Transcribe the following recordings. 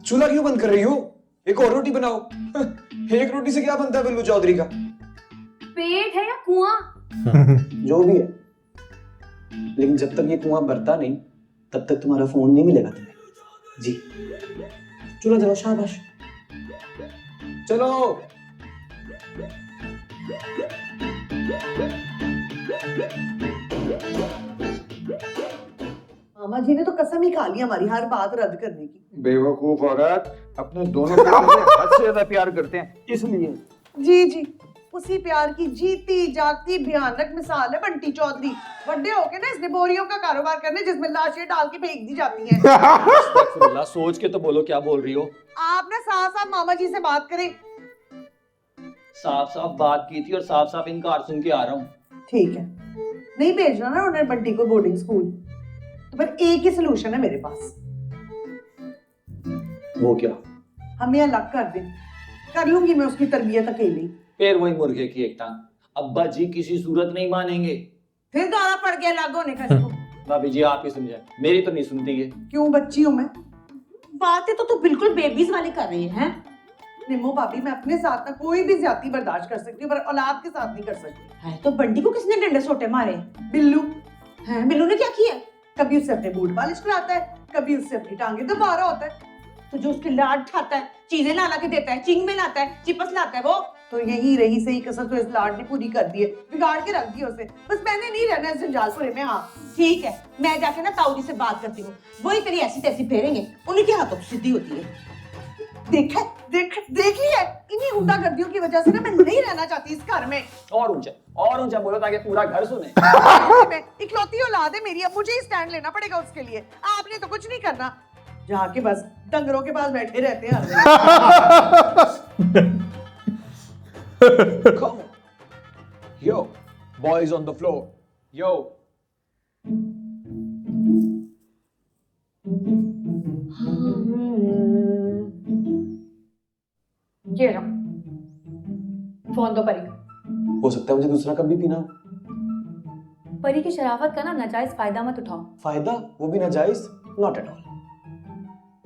चूल्हा क्यों बंद कर रही हो? एक और रोटी बनाओ। एक रोटी से क्या बनता है बिल्लू चौधरी का? पेट है या कुआं? जो भी है, लेकिन जब तक ये कुआं भरता नहीं तब तक तुम्हारा फोन नहीं मिलेगा तुम्हें। जी चलो चलो, शाबाश चलो। मामा जी ने तो कसम ही खा ली हमारी हर बात रद्द करने की। बेवकूफ औरत, अपने दोनों बेटों से हद से ज्यादा प्यार करते हैं इसलिए। जी जी, उसी प्यार की जीती जागती भयानक मिसाल है बंटी चौधरी। बड़े होके ना इसने बोरियों का कारोबार करने जिसमें लाशें डाल के फेंक दी जाती हैं। अस्तगफिरुल्लाह, सोच के तो बोलो क्या बोल रही हो। आप ना साफ साफ मामा जी से बात करें। साफ साफ बात की थी और साफ साफ इनकार सुन के आ रहा हूँ। ठीक है, नहीं भेजना ना उन्हें बंटी को बोर्डिंग स्कूल, तो फिर एक ही सोल्यूशन है मेरे पास। वो क्या? हम ये अलग कर दें, कर लूंगी मैं उसकी तरबियत अकेली। फिर वही मुर्गे की एक टांग। अब्बा जी किसी सूरत नहीं मानेंगे। फिर दौरा पड़ गया अलग होने का इसको। भाभी जी आप ही समझाए, मेरी तो नहीं सुनती है। क्यों, बच्ची हूं मैं? बातें तो बिल्कुल बेबीज वाली कर रही हैं। निम्मो भाभी, मैं अपने साथ ना कोई भी ज्यादती बर्दाश्त कर सकती हूँ, पर औलाद के साथ नहीं कर सकती। है तो बंटी को किसने डंडे सोटे मारे? बिल्लू हैं, बिल्लू ने क्या किया? कभी उससे अपने बूट पॉलिश कराता है, कभी उससे अपनी टांगे दबा रहा होता है। तो जो उसके लाड खाता है, चीजें ला ला के देता है, चिंग में लाता है, चिपस लाता है, वो तो यही रही सही कसर तो इस लाड ने पूरी कर दी है, बिगाड़ के रख दिया उसे। बस मैंने नहीं रहना इस जंजालपुरे में। हाँ ठीक है, मैं जाके ना ताऊ जी से बात करती हूँ, वही तेरी ऐसी तैसी फेरेंगे, उन्हीं के हाथों से सीधी होती है। देखा, देख लिया, इन्हीं गुंडागर्दियों की वजह से ना मैं नहीं रहना चाहती इस घर में। और ऊंचा बोलो ताकि पूरा घर सुने। मैं इकलौती औलाद है मेरी, अब मुझे ही स्टैंड लेना पड़ेगा उसके लिए। आपने तो कुछ नहीं करना, जाके बस डंगरों के पास बैठे रहते हैं। Come on. Yo, boys on the floor. Yo. ये रहा फोन दो परी। हो सकता है मुझे दूसरा कप भी पीना हो। परी की शराफत का ना नाजायज फायदा मत उठाओ। फायदा, वो भी नाजायज? Not at all.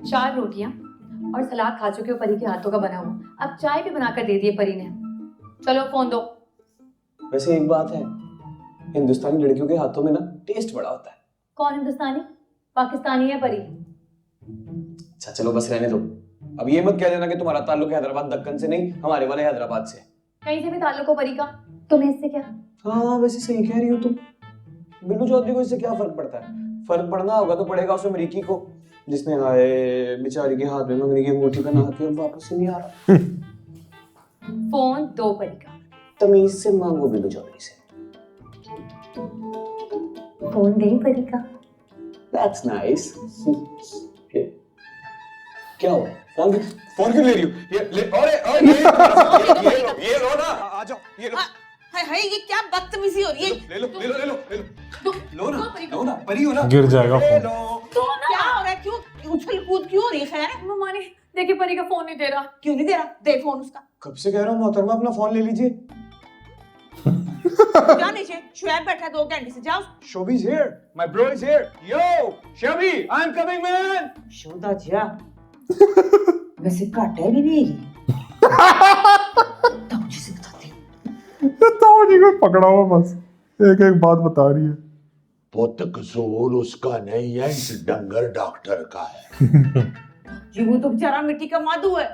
4 रोटियां और सलाद खा चुके हो परी के हाथों का बना हुआ, अब चाय भी बनाकर दे दिए परी ने। चलो फोन दो। वैसे एक बात है, हिंदुस्तानी लड़कियों के हाथों में ना टेस्ट बड़ा होता है। कौन हिंदुस्तानी? पाकिस्तानी है परी। अच्छा चलो बस रहने दो। अब ये मत कह देना कि तुम्हारा ताल्लुक हैदराबाद दक्कन से नहीं, हमारे वाले हैदराबाद से। कहीं से भी ताल्लुक हो परी का, तुम्हें इससे क्या? हाँ वैसे सही कह रही हो तुम। बिल्लू चौधरी को इससे क्या फर्क पड़ता है? फर्क पड़ना होगा तो पड़ेगा उस अमरीकी को, जिसने हाय बेचारी के हाथ में मंगनी की अंगूठी पहना के अब वापस ही नहीं आ रहा। फोन दो परी का। तमीज से मांगो बिल्लू चौधरी से। फोन दे परी का। That's nice. क्या हुआ? फोन क्यों ले रही हो? ये ले, अरे ये लो ना, आ जाओ, ये लो। हाय हाय, ये क्या बदतमीजी हो रही है? ले लो ना, परी हो ना। गिर जाएगा ले फोन। लो। तो क्या हो रहा है? क्यों उछल कूद क्यों हो रही है? खैर मम्मा ने देखिए परी का फोन नहीं दे रहा। क्यों नहीं दे रहा? दे फोन उसका। कब से कह रहा हूँ मोहतरमा अपना फोन ले लीजिए। जा नीचे, शुएब बैठा है 2 घंटे से, जाओ। Shobi is here. My bro is here. Yo, Shobi, I'm coming, man. शोदा जा। वैसे घट है भी नहीं है। ताऊ जी से बताती हूँ। ताऊ जी को पकड़ा हुआ बस एक एक बात बता रही है। पुत कसूर उसका नहीं है, इस डंगर डॉक्टर का है। जी वो तो बेचारा मिट्टी का माधु है।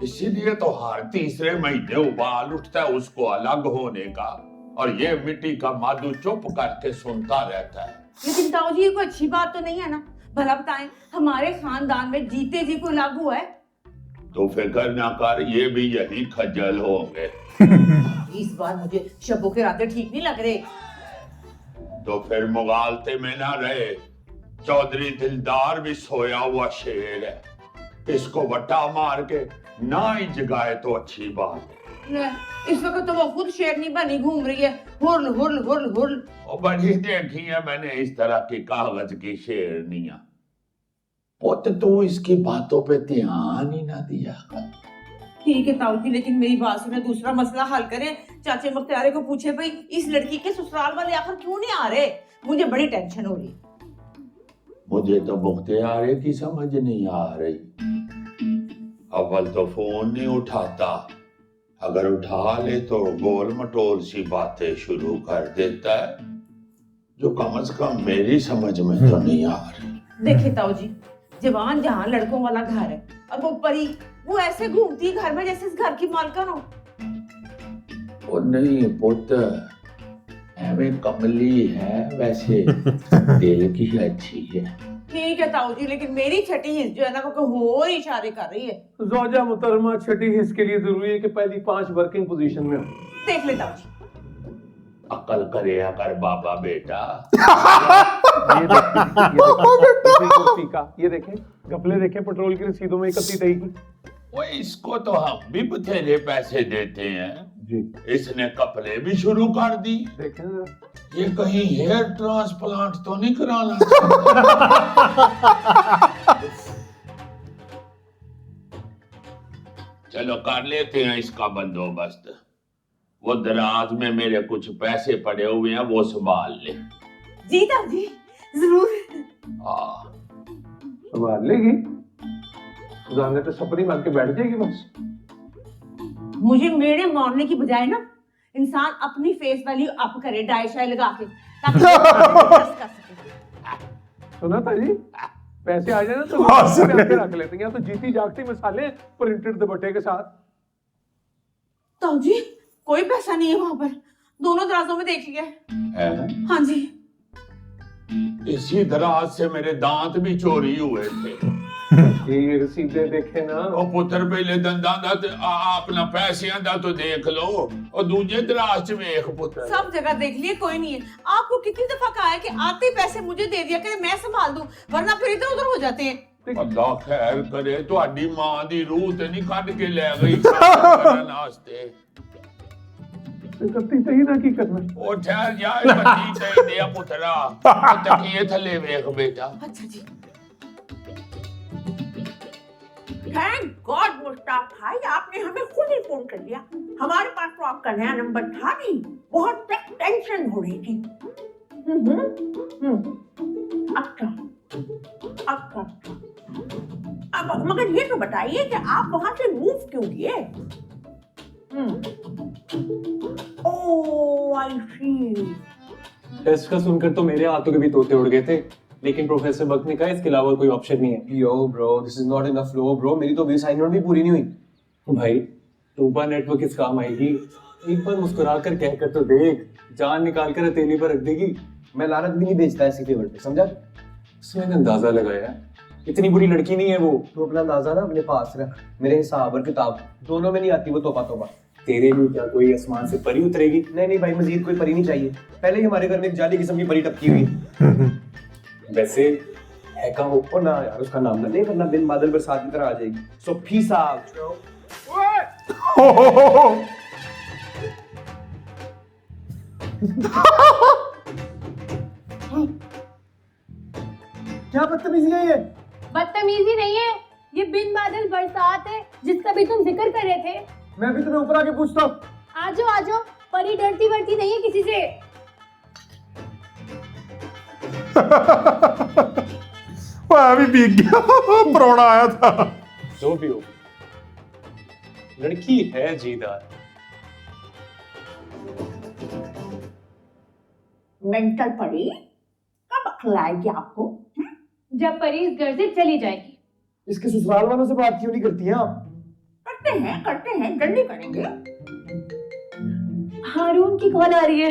इसीलिए तो हर तीसरे महीने उबाल उठता है उसको अलग होने का, और ये मिट्टी का माधु चुप करके सुनता रहता है। लेकिन ताऊ जी ये कोई अच्छी बात तो नहीं है ना? भला बताएं, हमारे खानदान में जीते जी कोई लागू है? तो फिक्र ना कर, ये भी यही खज्जल होंगे। इस बार मुझे शबों के रातें ठीक नहीं लग रहे। तो फिर मुगालते में ना रहे। चौधरी दिलदार भी सोया हुआ शेर है, इसको बट्टा मार के ना ही जगाए तो अच्छी बात है। इस वक्त तो वो खुद शेरनी बनी घूम रही है, हुर्ल हुर्ल हुर्ल हुर्ल। और बड़ी देखी है मैंने इस तरह की कागज की शेरनियां। पुत तू इसकी बातों पे ध्यान ही ना दिया कर। ठीक है ताऊ जी, लेकिन मेरी बात सुने, दूसरा मसला हल करें। चाचे मुख्तारे को पूछे भाई इस लड़की के ससुराल वाले आखिर क्यों नहीं आ रहे? मुझे बड़ी टेंशन हो रही। मुझे तो मुख्तारे की समझ नहीं आ रही। अव्वल तो फोन नहीं उठाता, अगर उठा ले तो गोल मटोल सी बातें शुरू कर देता है जो कम से कम मेरी समझ में तो नहीं आ रही। देखिए ताऊ जी, जवान जहाँ लड़कों वाला घर है और वो परी वो ऐसे घूमती है घर में जैसे इस घर की मालकिन हो। वो नहीं पुत्र, एवं कमली है, वैसे दिल की अच्छी है। ठीक है ताऊ जी, लेकिन मेरी छठी हिस्स जो है ना वो और इशारे कर रही है। ज़ौजा मुहतरमा छठी हिस्स के लिए जरूरी है कि पहली 5 वर्किंग पोजीशन में हो। देख ले ताऊ जी, अकल करे कर बाबा बेटा। ये देखें घपले देखें पेट्रोल की रसीदों में 31 की। वो इसको तो हम भी बथेरे पैसे देते हैं जी, इसने कपड़े भी शुरू कर दी। देखें जरा। ये कहीं हेयर ट्रांसप्लांट तो नहीं कराना? चलो कर लेते हैं इसका बंदोबस्त। वो दराज में मेरे कुछ पैसे पड़े हुए हैं, वो संभाल ले। जी ताऊ जी जरूर। संभाल लेगी, सुजाने तो सपनी मार के बैठ जाएगी बस। मुझे मेरे मारने की बजाय ना इंसान अपनी फेस वैल्यू अप करे डाई शाई लगा के, ताकि वो trust कर सके। सुना था जी, पैसे आ जाए ना तो रख लेते हैं, तो जीती जागती मिसालें प्रिंटेड दुपट्टे के साथ। ताऊ जी कोई पैसा नहीं है वहां पर, दोनों दराजों में देख लिया है? हाँ जी। इसी दराज से मेरे दांत भी चोरी हुए थे। ये रसीदे देखे ना। ਉਹ ਪੁੱਤਰ ਪਹਿਲੇ ਦੰਦਾਂ ਦਾ ਤੇ ਆਪਣਾ ਪੈਸਿਆਂ ਦਾ तो देख लो, और दूजे दराज च वेख पुत्र। सब जगह देख लिए, कोई नहीं है। आपको कितनी दफा कहा है कि आते ही पैसे मुझे दे दिया करें, मैं संभाल दूं, वरना फिर इधर उधर हो जाते हैं। अल्लाह खैर करे, ਤੁਹਾਡੀ ਮਾਂ ਦੀ ਰੂਹ ਤੇ ਨਹੀਂ ਕੱਢ ਕੇ ਲੈ ਗਈ ਕਰਨ ਵਾਸਤੇ। 31 ही ना की करना। ਉਹ ਠਹਿਰ ਜਾ, ਬੱਤੀ ਤੇ ਦੇ ਪੁੱਤਰਾ, ਉਹ ਤਕੀਏ ਥੱਲੇ ਵੇਖ बेटा। अच्छा जी। थैंक गॉड मुश्ताक भाई, आपने हमें खुद ही फोन कर लिया। हमारे पास तो आपका नया नंबर था नहीं, बहुत टेंशन हो रही थी। अच्छा अच्छा, अब मगर ये तो बताइए कि आप वहां से मूव क्यों किए? ओह आई सी। टेस्ट का सुनकर तो मेरे हाथों के भी तोते उड़ गए थे, लेकिन प्रोफेसर बक ने कहा इसके अलावा कोई ऑप्शन नहीं है। यो bro, this is not in the flow bro, मेरी तो असाइनमेंट भी पूरी नहीं हुई। भाई टूबा नेटवर्क इस काम आएगी, एक बार मुस्कुरा कर कह कर तो देख, जान निकाल कर हथेली पर रख देगी। मैं लानत भी नहीं बेचता ऐसी फेवर पे, समझा? उसने अंदाजा लगाया, इतनी बुरी लड़की नहीं है वो। तो अपना अंदाजा ना अपने पास रख, मेरे हिसाब और किताब दोनों में नहीं आती वो तोबा तोबा। तेरे लिए क्या कोई आसमान से परी उतरेगी? नहीं नहीं भाई, मजीद कोई परी नहीं चाहिए। पहले ही हमारे घर में एक जाली किस्म की परी टपकी हुई। वैसे है का वो, और ना यार उसका नाम ना ले, वरना बिन बादल बरसात की तरह आ जाएगी। सो पीस आउट। क्या बदतमीजी है ये? बदतमीजी नहीं है, ये बिन बादल बरसात है जिसका भी तुम जिक्र कर रहे थे। मैं भी तुम्हें ऊपर आके पूछता हूँ। आजो आजो, परी डरती वरती नहीं है किसी से। अभी भीग गया, प्रोना आया था। जो भी हो, लड़की है जीदार। मेंटल पड़ी कब अखलाएगी आपको? जब परी इस घर से चली जाएगी। इसके ससुराल वालों से बात क्यों नहीं करती हैं आप? करते हैं, डंडी करेंगे। हारून की कॉल आ रही है।